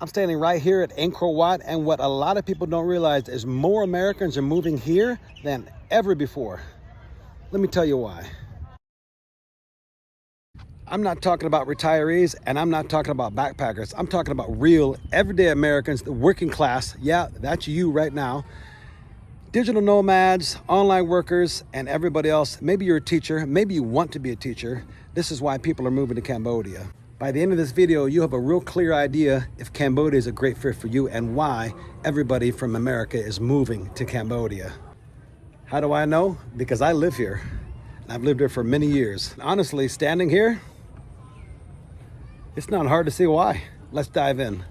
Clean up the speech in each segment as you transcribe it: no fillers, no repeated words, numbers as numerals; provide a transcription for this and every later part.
I'm standing right here at Angkor Wat, and what a lot of people don't realize is more Americans are moving here than ever before. Let me tell you why. I'm not talking about retirees, and I'm not talking about backpackers. I'm talking about real, everyday Americans, the working class. Yeah, that's you right now. Digital nomads, online workers, and everybody else. Maybe you're a teacher, maybe you want to be a teacher. This is why people are moving to Cambodia. By the end of this video, you have a real clear idea if Cambodia is a great fit for you and why everybody from America is moving to Cambodia. How do I know? Because I live here. I've lived here for many years. Honestly, standing here, it's not hard to see why. Let's dive in.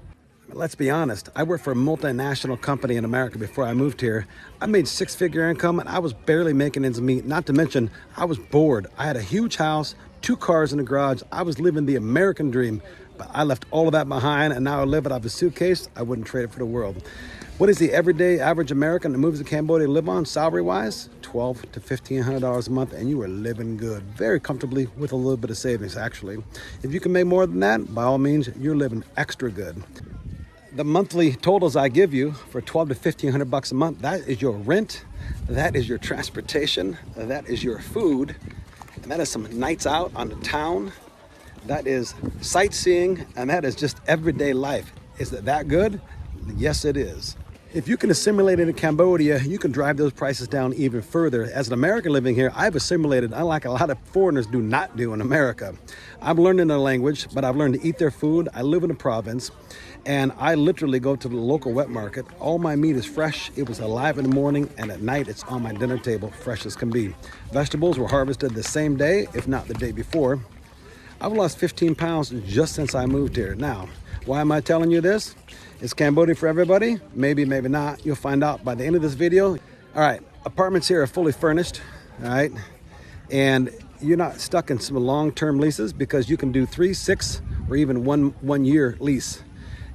Let's be honest, I worked for a multinational company in America before I moved here. I made six-figure income and I was barely making ends meet. Not to mention, I was bored. I had a huge house, 2 cars in the garage. I was living the American dream, but I left all of that behind and now I live it out of a suitcase. I wouldn't trade it for the world. What is the everyday average American that moves to Cambodia live on salary-wise? $1,200 to $1,500 a month, and you are living good, very comfortably with a little bit of savings, actually. If you can make more than that, by all means, you're living extra good. The monthly totals I give you for $1,200 to $1,500 a month, that is your rent, that is your transportation, that is your food, and that is some nights out on the town, that is sightseeing, and that is just everyday life. Is it that good? Yes, it is. If you can assimilate into Cambodia, you can drive those prices down even further. As an American living here, I've assimilated, unlike a lot of foreigners do not do in America. I've learned their language, but I've learned to eat their food. I live in a province, and I literally go to the local wet market. All my meat is fresh. It was alive in the morning, and at night it's on my dinner table, fresh as can be. Vegetables were harvested the same day, if not the day before. I've lost 15 pounds just since I moved here. Now, why am I telling you this? Is Cambodia for everybody? Maybe, maybe not. You'll find out by the end of this video. All right, apartments here are fully furnished, all right? And you're not stuck in some long-term leases because you can do 3, 6, or even one year lease.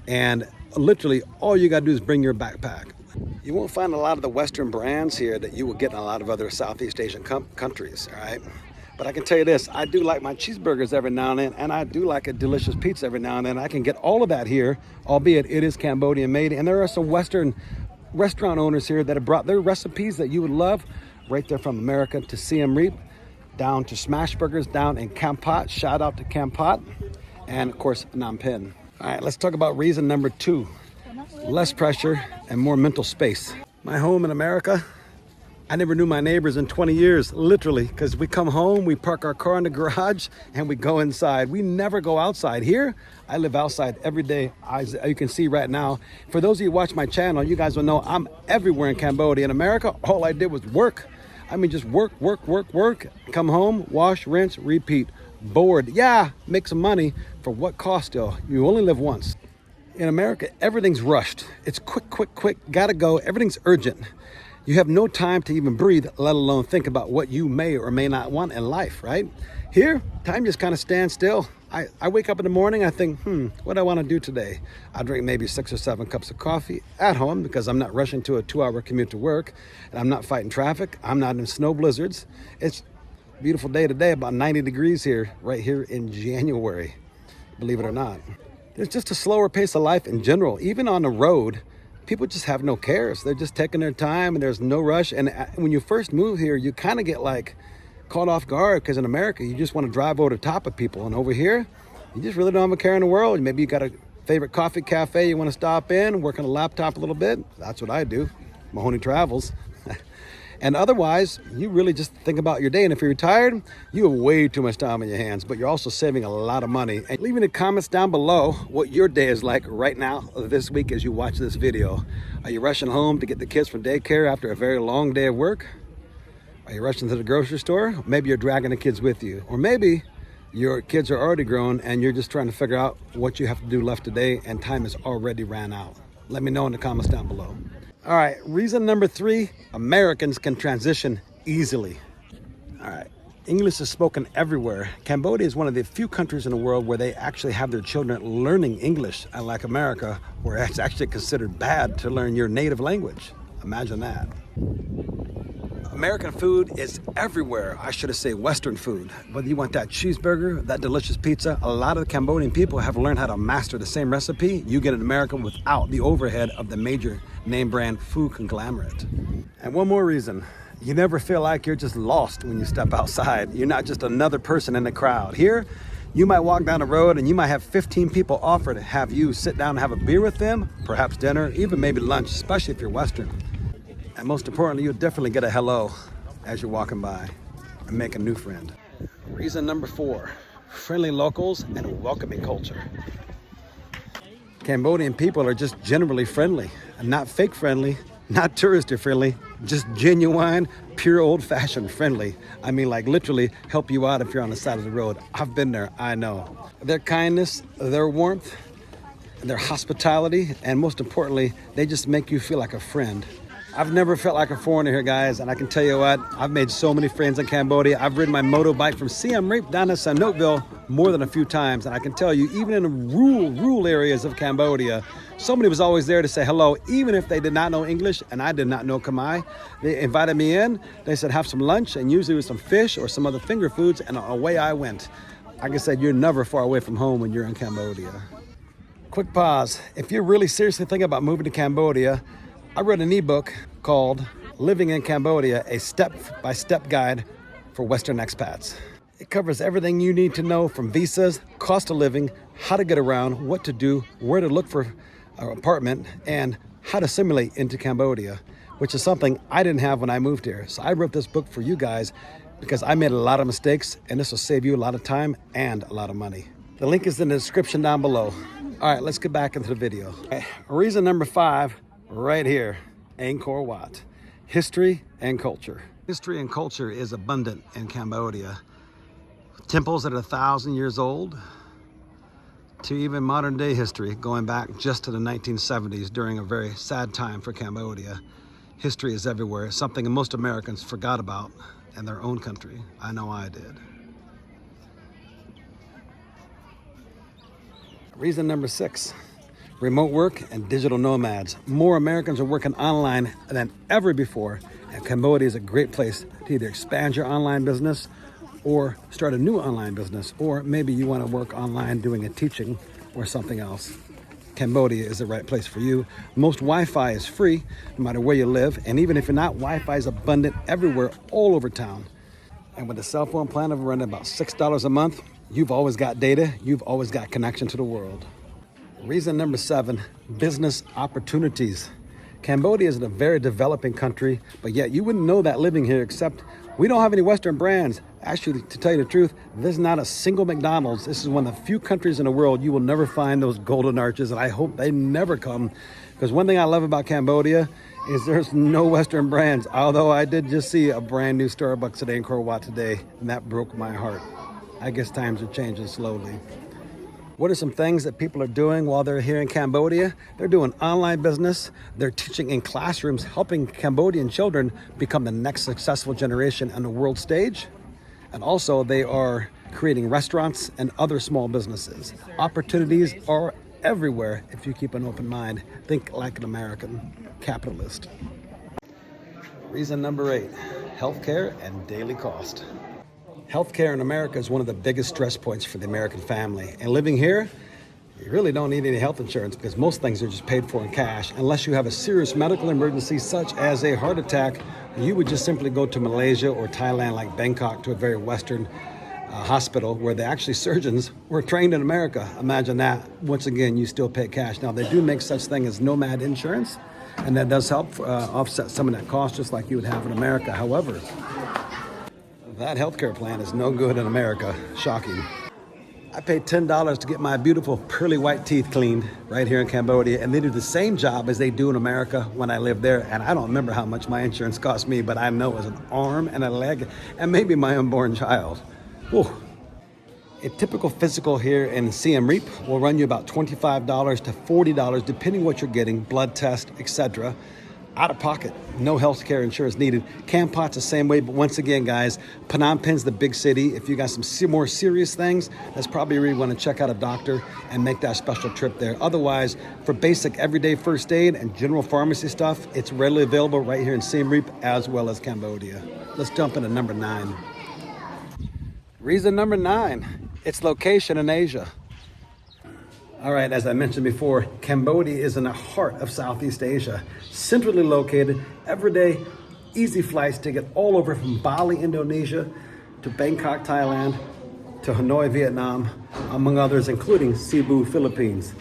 And literally all you gotta do is bring your backpack. You won't find a lot of the Western brands here that you will get in a lot of other Southeast Asian countries, all right? But I can tell you this, I do like my cheeseburgers every now and then, and I do like a delicious pizza every now and then. I can get all of that here, albeit it is Cambodian made. And there are some Western restaurant owners here that have brought their recipes that you would love, right there from America to Siem Reap, down to Smash Burgers, down in Campat. Shout out to Campat, and of course, Phnom Penh. All right, let's talk about reason number 2, less pressure and more mental space. My home in America, I never knew my neighbors in 20 years, literally, because we come home, we park our car in the garage, and we go inside. We never go outside. Here, I live outside every day, as you can see right now. For those of you who watch my channel, you guys will know I'm everywhere in Cambodia. In America, all I did was work. I mean, just work, come home, wash, rinse, repeat. Bored, yeah, make some money. For what cost though? You only live once. In America, everything's rushed. It's quick, gotta go. Everything's urgent. You have no time to even breathe, let alone think about what you may or may not want in life, right? Here, time just kind of stands still. I wake up in the morning, I think, what do I want to do today? I drink maybe 6 or 7 cups of coffee at home because I'm not rushing to a 2-hour commute to work, and I'm not fighting traffic. I'm not in snow blizzards. It's a beautiful day today, about 90 degrees here, right here in January, believe it or not. There's just a slower pace of life in general, even on the road. People just have no cares. They're just taking their time and there's no rush. And when you first move here, you kind of get like caught off guard because in America, you just want to drive over the top of people. And over here, you just really don't have a care in the world. Maybe you got a favorite coffee cafe you want to stop in, work on a laptop a little bit. That's what I do. Mahoney travels. And otherwise, you really just think about your day. And if you're retired, you have way too much time on your hands, but you're also saving a lot of money. And leave in the comments down below what your day is like right now, this week as you watch this video. Are you rushing home to get the kids from daycare after a very long day of work? Are you rushing to the grocery store? Maybe you're dragging the kids with you. Or maybe your kids are already grown and you're just trying to figure out what you have to do left today and time has already ran out. Let me know in the comments down below. All right, reason number 3, Americans can transition easily. All right, English is spoken everywhere. Cambodia is one of the few countries in the world where they actually have their children learning English, unlike America, where it's actually considered bad to learn your native language. Imagine that. American food is everywhere. I should have said Western food. Whether you want that cheeseburger, that delicious pizza, a lot of the Cambodian people have learned how to master the same recipe you get in America without the overhead of the major name brand food conglomerate. And one more reason, you never feel like you're just lost when you step outside. You're not just another person in the crowd. Here, you might walk down the road and you might have 15 people offer to have you sit down and have a beer with them, perhaps dinner, even maybe lunch, especially if you're Western. And most importantly, you'll definitely get a hello as you're walking by and make a new friend. Reason number 4, friendly locals and a welcoming culture. Cambodian people are just generally friendly, and not fake friendly, not touristy friendly, just genuine, pure old-fashioned friendly. I mean, like literally help you out if you're on the side of the road. I've been there, I know. Their kindness, their warmth, their hospitality, and most importantly, they just make you feel like a friend. I've never felt like a foreigner here, guys, and I can tell you what, I've made so many friends in Cambodia. I've ridden my motorbike from Siem down to Sanotville more than a few times, and I can tell you, even in the rural areas of Cambodia, somebody was always there to say hello, even if they did not know English, and I did not know Khmer. They invited me in, they said have some lunch, and usually with some fish or some other finger foods, and away I went. Like I said, you're never far away from home when you're in Cambodia. Quick pause. If you're really seriously thinking about moving to Cambodia, I wrote an ebook called Living in Cambodia, a step-by-step guide for Western expats. It covers everything you need to know from visas, cost of living, how to get around, what to do, where to look for an apartment, and how to assimilate into Cambodia, which is something I didn't have when I moved here. So I wrote this book for you guys because I made a lot of mistakes, and this will save you a lot of time and a lot of money. The link is in the description down below. All right, let's get back into the video. Reason number 5, right here, Angkor Wat, history and culture. History and culture is abundant in Cambodia. Temples that are 1,000 years old, to even modern day history, going back just to the 1970s during a very sad time for Cambodia. History is everywhere, something most Americans forgot about in their own country. I know I did. Reason number 6, remote work and digital nomads. More Americans are working online than ever before, and Cambodia is a great place to either expand your online business or start a new online business, or maybe you want to work online doing a teaching or something else. Cambodia is the right place for you. Most Wi-Fi is free, no matter where you live, and even if you're not, Wi-Fi is abundant everywhere, all over town. And with a cell phone plan of around about $6 a month, you've always got data, you've always got connection to the world. Reason number 7, business opportunities. Cambodia is a very developing country, but yet you wouldn't know that living here, except we don't have any Western brands. Actually, to tell you the truth, there's not a single McDonald's. This is one of the few countries in the world you will never find those golden arches, and I hope they never come. Because one thing I love about Cambodia is there's no Western brands, although I did just see a brand new Starbucks at Angkor Wat today, and that broke my heart. I guess times are changing slowly. What are some things that people are doing while they're here in Cambodia? They're doing online business. They're teaching in classrooms, helping Cambodian children become the next successful generation on the world stage. And also they are creating restaurants and other small businesses. Opportunities are everywhere if you keep an open mind. Think like an American capitalist. Reason number 8, healthcare and daily cost. Healthcare in America is one of the biggest stress points for the American family. And living here, you really don't need any health insurance because most things are just paid for in cash. Unless you have a serious medical emergency such as a heart attack, you would just simply go to Malaysia or Thailand, like Bangkok, to a very Western hospital where the actually surgeons were trained in America. Imagine that. Once again, you still pay cash. Now, they do make such thing as nomad insurance, and that does help offset some of that cost, just like you would have in America. However, that healthcare plan is no good in America. Shocking. I paid $10 to get my beautiful pearly white teeth cleaned right here in Cambodia, and they do the same job as they do in America when I lived there. And I don't remember how much my insurance cost me, but I know it was an arm and a leg and maybe my unborn child. Whew. A typical physical here in Siem will run you about $25 to $40, depending what you're getting, blood test, etc. out of pocket, no health care insurance needed. Kampot's the same way, but once again, guys, Phnom Penh's the big city. If you got some more serious things, that's probably where you want to check out a doctor and make that special trip there. Otherwise, for basic everyday first aid and general pharmacy stuff, it's readily available right here in Siem Reap as well as Cambodia. Let's jump into number 9. Reason number 9, its location in Asia. All right, as I mentioned before, Cambodia is in the heart of Southeast Asia, centrally located, everyday, easy flights to get all over from Bali, Indonesia, to Bangkok, Thailand, to Hanoi, Vietnam, among others, including Cebu, Philippines.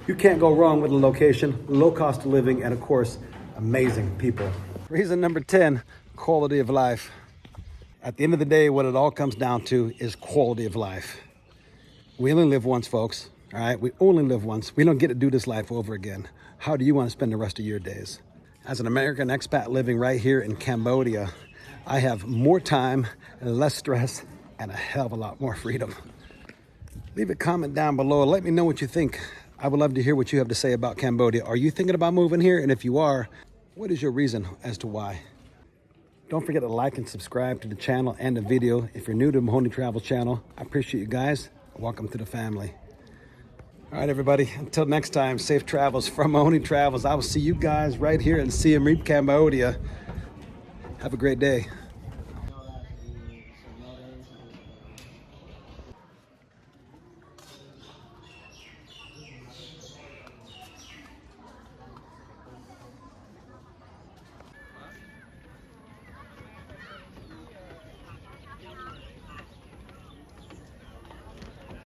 You can't go wrong with the location, low cost of living, and of course, amazing people. Reason number 10, quality of life. At the end of the day, what it all comes down to is quality of life. We only live once, folks. All right, we only live once. We don't get to do this life over again. How do you want to spend the rest of your days? As an American expat living right here in Cambodia, I have more time and less stress and a hell of a lot more freedom. Leave a comment down below. Let me know what you think. I would love to hear what you have to say about Cambodia. Are you thinking about moving here? And if you are, what is your reason as to why? Don't forget to like and subscribe to the channel and the video. If you're new to Mahoney Travel channel, I appreciate you guys. Welcome to the family. All right, everybody, until next time, safe travels from Mahoney Travels. I will see you guys right here in Siem Reap, Cambodia. Have a great day.